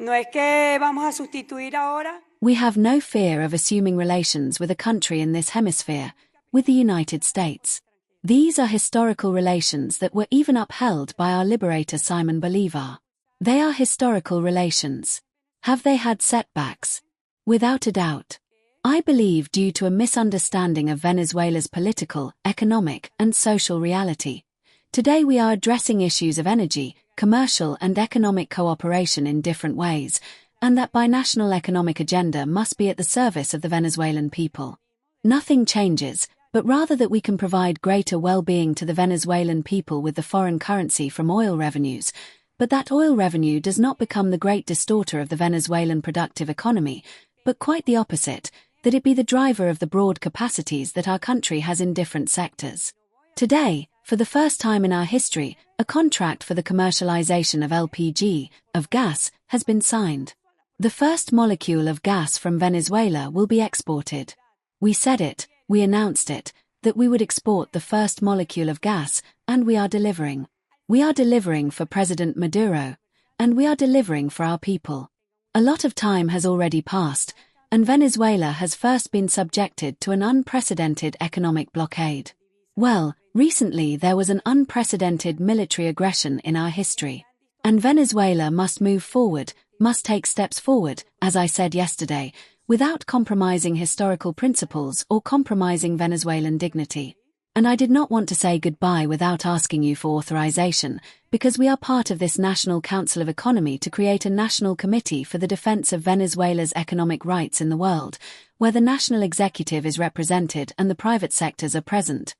No es que vamos a sustituir ahora. We have no fear of assuming relations with a country in this hemisphere, with the United States. These are historical relations that were even upheld by our liberator Simon Bolivar. They are historical relations. Have they had setbacks? Without a doubt. I believe due to a misunderstanding of Venezuela's political, economic, and social reality. Today we are addressing issues of energy, commercial and economic cooperation in different ways, and that binational economic agenda must be at the service of the Venezuelan people. Nothing changes, but rather that we can provide greater well-being to the Venezuelan people with the foreign currency from oil revenues, but that oil revenue does not become the great distorter of the Venezuelan productive economy, but quite the opposite, that it be the driver of the broad capacities that our country has in different sectors. Today, for the first time in our history, a contract for the commercialization of LPG, of gas, has been signed. The first molecule of gas from Venezuela will be exported. We said it, we announced it, that we would export the first molecule of gas, and we are delivering. We are delivering for President Maduro, and we are delivering for our people. A lot of time has already passed, and Venezuela has first been subjected to an unprecedented economic blockade. Well, recently there was an unprecedented military aggression in our history. And Venezuela must move forward, must take steps forward, as I said yesterday, without compromising historical principles or compromising Venezuelan dignity. And I did not want to say goodbye without asking you for authorization, because we are part of this National Council of Economy to create a national committee for the defense of Venezuela's economic rights in the world, where the national executive is represented and the private sectors are present.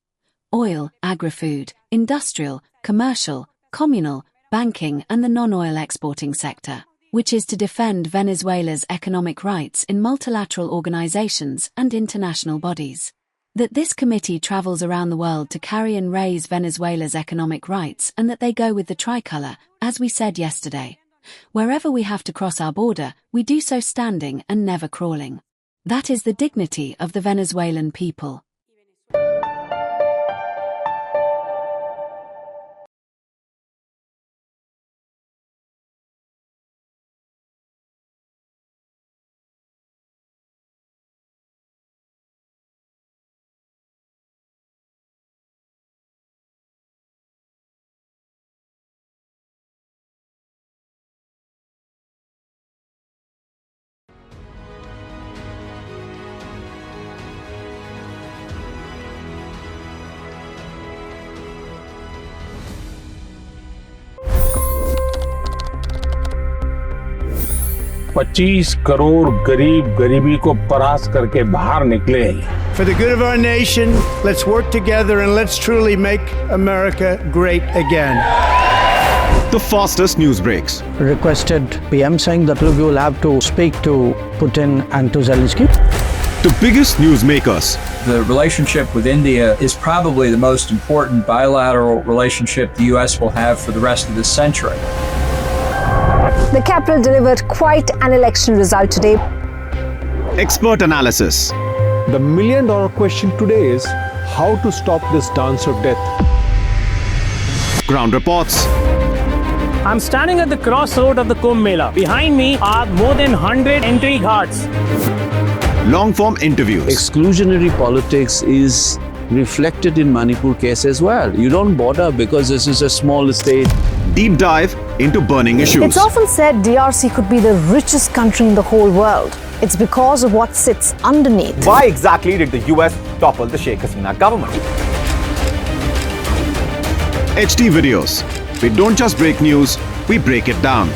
Oil, agri-food, industrial, commercial, communal, banking and the non-oil exporting sector, which is to defend Venezuela's economic rights in multilateral organizations and international bodies. That this committee travels around the world to carry and raise Venezuela's economic rights and that they go with the tricolor, as we said yesterday. Wherever we have to cross our border, we do so standing and never crawling. That is the dignity of the Venezuelan people. $25 crore गरीब गरीबी को परास्त करके बाहर निकले। For the good of our nation, let's work together and let's truly make America great again. The fastest news breaks. Requested PM saying that look, you will have to speak to Putin and to Zelensky. The biggest news makers. The relationship with India is probably the most important bilateral relationship the U.S. will have for the rest of this century. The capital delivered quite an election result today. Expert analysis. The million-dollar question today is how to stop this dance of death. Ground reports. I'm standing at the crossroad of the Kumbh Mela. Behind me are more than 100 entry guards. Long-form interviews. Exclusionary politics is reflected in Manipur case as well. You don't bother because this is a small state. Deep dive into burning issues. It's often said DRC could be the richest country in the whole world. It's because of what sits underneath. Why exactly did the US topple the Sheikh Hasina government? HD videos. We don't just break news, we break it down.